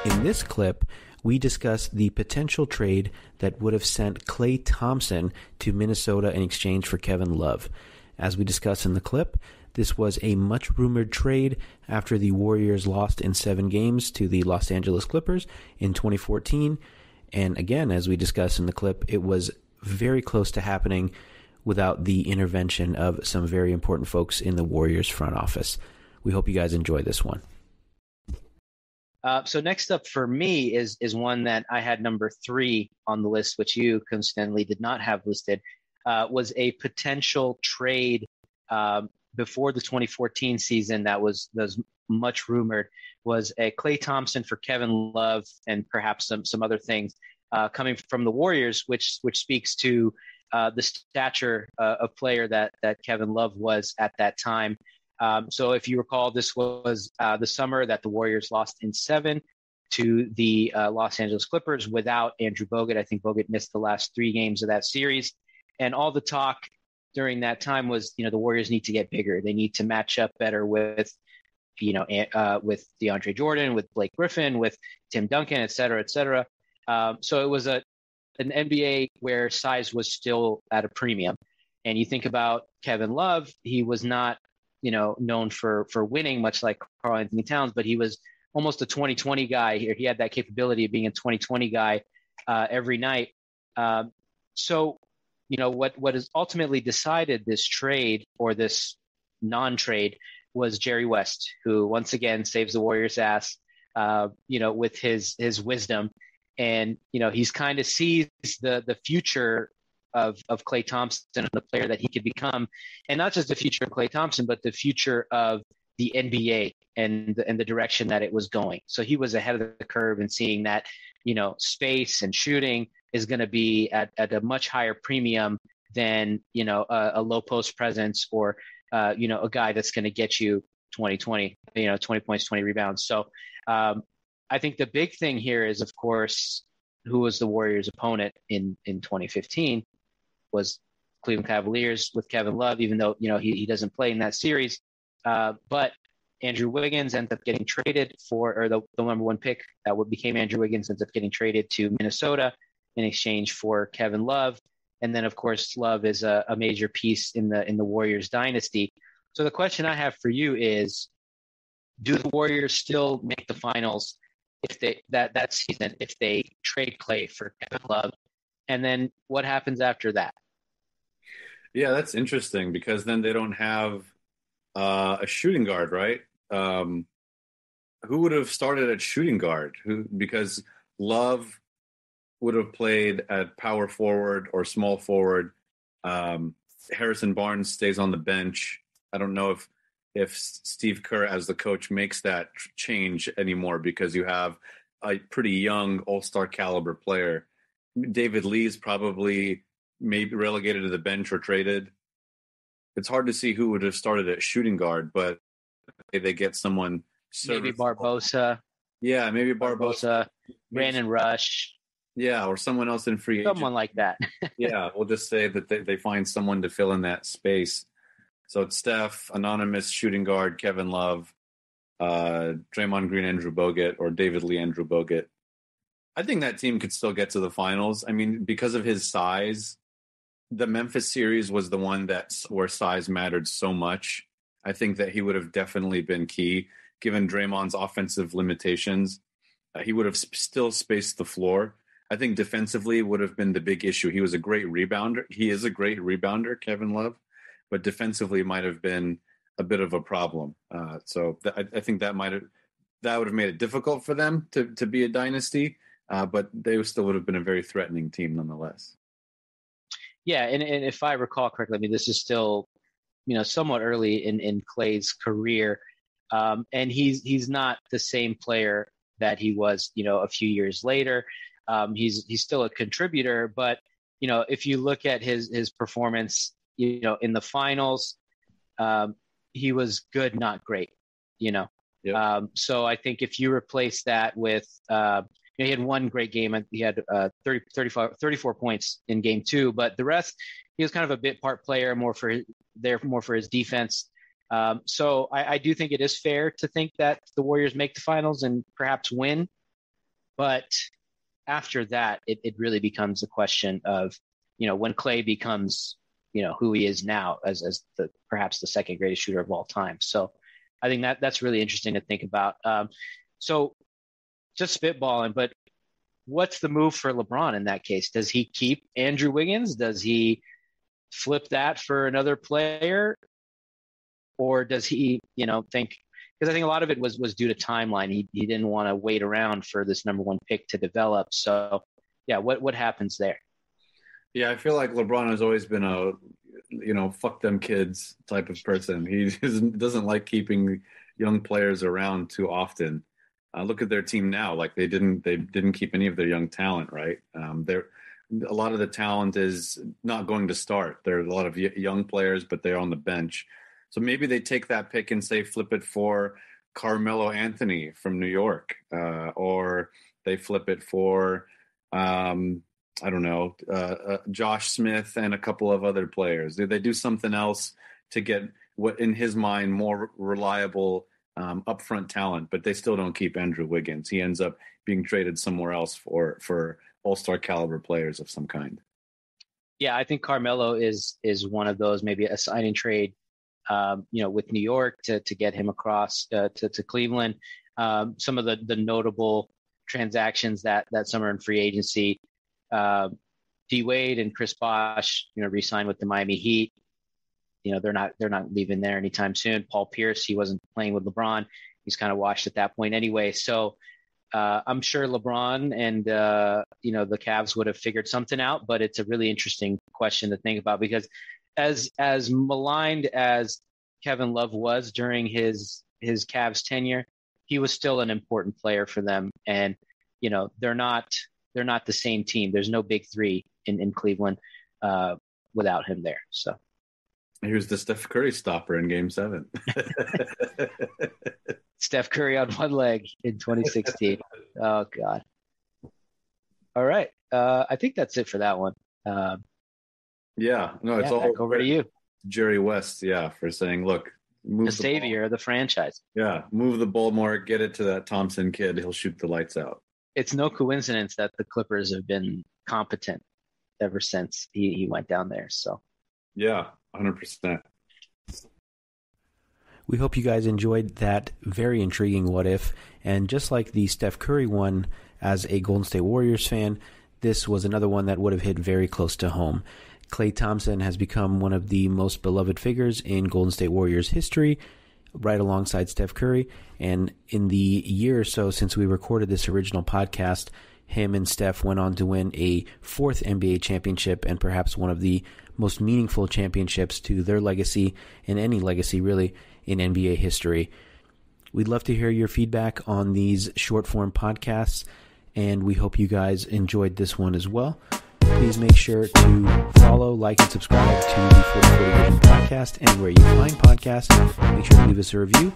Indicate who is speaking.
Speaker 1: In this clip, we discuss the potential trade that would have sent Klay Thompson to Minnesota in exchange for Kevin Love. As we discuss in the clip, this was a much-rumored trade after the Warriors lost in 7 games to the Los Angeles Clippers in 2014. And again, as we discuss in the clip, it was very close to happening without the intervention of some very important folks in the Warriors front office. We hope you guys enjoy this one.
Speaker 2: So next up for me is one that I had number 3 on the list, which you coincidentally did not have listed, was a potential trade before the 2014 season that was much rumored, was a Klay Thompson for Kevin Love and perhaps some other things coming from the Warriors, which speaks to the stature of player that Kevin Love was at that time. So if you recall, this was the summer that the Warriors lost in 7 to the Los Angeles Clippers without Andrew Bogut. I think Bogut missed the last 3 games of that series. And all the talk during that time was, the Warriors need to get bigger. They need to match up better with, with DeAndre Jordan, with Blake Griffin, with Tim Duncan, et cetera, et cetera. So it was an NBA where size was still at a premium. And you think about Kevin Love, he was not known for winning, much like Karl-Anthony Towns, but he was almost a 20-20 guy. He had that capability of being a 20-20 guy every night. So, what has ultimately decided this trade or this non-trade was Jerry West, who once again saves the Warriors' ass, with his wisdom. And, he's kind of sees the future of Klay Thompson and the player that he could become, and not just the future of Klay Thompson, but the future of the NBA and the direction that it was going. So he was ahead of the curve in seeing that, space and shooting is going to be at a much higher premium than, a low post presence or, a guy that's going to get you 20 points, 20 rebounds. So I think the big thing here is, of course, who was the Warriors' opponent in 2015 was Cleveland Cavaliers with Kevin Love, even though, he doesn't play in that series. But Andrew Wiggins ends up getting traded or the number 1 pick that became Andrew Wiggins ends up getting traded to Minnesota in exchange for Kevin Love. And then, of course, Love is a major piece in the Warriors dynasty. So the question I have for you is, do the Warriors still make the finals if they that season if they trade Klay for Kevin Love? And then what happens after that?
Speaker 3: Yeah, that's interesting because then they don't have a shooting guard, right? Who would have started at shooting guard? Because Love would have played at power forward or small forward. Harrison Barnes stays on the bench. I don't know if Steve Kerr as the coach makes that change anymore because you have a pretty young all-star caliber player. David Lee's probably maybe relegated to the bench or traded. It's hard to see who would have started at shooting guard, but they get someone.
Speaker 2: Maybe Barbosa.
Speaker 3: Yeah, maybe Barbosa.
Speaker 2: Brandon Rush.
Speaker 3: Yeah, or someone else in free agent.
Speaker 2: Someone like that.
Speaker 3: Yeah, we'll just say that they find someone to fill in that space. So it's Steph, anonymous shooting guard, Kevin Love, Draymond Green, Andrew Bogut, or David Lee, Andrew Bogut. I think that team could still get to the finals. I mean, because of his size, the Memphis series was the one where size mattered so much. I think that he would have definitely been key, given Draymond's offensive limitations. He would have still spaced the floor. I think defensively would have been the big issue. He was a great rebounder. He is a great rebounder, Kevin Love, but defensively might have been a bit of a problem. So I think that would have made it difficult for them to be a dynasty, but they still would have been a very threatening team nonetheless.
Speaker 2: Yeah, and if I recall correctly, I mean, this is still, somewhat early in Klay's career, and he's not the same player that he was, a few years later. He's still a contributor, but if you look at his performance, in the finals, he was good, not great. Yep. So I think if you replace that with, he had one great game. He had 34 points in game 2, but the rest, he was kind of a bit part player, more for his defense. So I do think it is fair to think that the Warriors make the finals and perhaps win. But after that, it really becomes a question of, when Klay becomes, who he is now as perhaps the second greatest shooter of all time. So I think that's really interesting to think about. So just spitballing, but what's the move for LeBron in that case? Does he keep Andrew Wiggins? Does he flip that for another player? Or does he, think, because I think a lot of it was due to timeline. He didn't want to wait around for this number one pick to develop. So yeah, what happens there?
Speaker 3: Yeah, I feel like LeBron has always been a, fuck them kids type of person. He doesn't like keeping young players around too often. Look at their team now. Like they didn't keep any of their young talent, right? A lot of the talent is not going to start. There are a lot of young players, but they're on the bench. So maybe they take that pick and say flip it for Carmelo Anthony from New York, or they flip it for Josh Smith and a couple of other players. They do something else to get what in his mind more reliable upfront talent, but they still don't keep Andrew Wiggins. He ends up being traded somewhere else for all-star caliber players of some kind.
Speaker 2: Yeah, I think Carmelo is one of those, maybe a sign and trade, with New York to get him across to Cleveland. Some of the notable transactions that summer in free agency, D Wade and Chris Bosh, re-signed with the Miami Heat. They're not leaving there anytime soon. Paul Pierce, he wasn't playing with LeBron. He's kind of washed at that point anyway. So I'm sure LeBron and the Cavs would have figured something out, but it's a really interesting question to think about because as maligned as Kevin Love was during his Cavs tenure, he was still an important player for them. And they're not the same team. There's no big three in Cleveland without him there. So
Speaker 3: here's the Steph Curry stopper in Game 7.
Speaker 2: Steph Curry on one leg in 2016. Oh God. All right. I think that's it for that one.
Speaker 3: It's all
Speaker 2: back over to you,
Speaker 3: Jerry West. Yeah, for saying, look, move
Speaker 2: the savior of the franchise.
Speaker 3: Yeah, move the ball more, get it to that Thompson kid. He'll shoot the lights out.
Speaker 2: It's no coincidence that the Clippers have been competent ever since he went down there. So,
Speaker 3: yeah, 100%.
Speaker 1: We hope you guys enjoyed that very intriguing what if. And just like the Steph Curry one, as a Golden State Warriors fan, this was another one that would have hit very close to home. Klay Thompson has become one of the most beloved figures in Golden State Warriors history, right alongside Steph Curry. And in the year or so since we recorded this original podcast, him and Steph went on to win a fourth NBA championship and perhaps one of the most meaningful championships to their legacy, and any legacy really, in NBA history. We'd love to hear your feedback on these short-form podcasts, and we hope you guys enjoyed this one as well. Please make sure to follow, like, and subscribe to the 4040 Vision podcast, and where you find podcasts, make sure to leave us a review.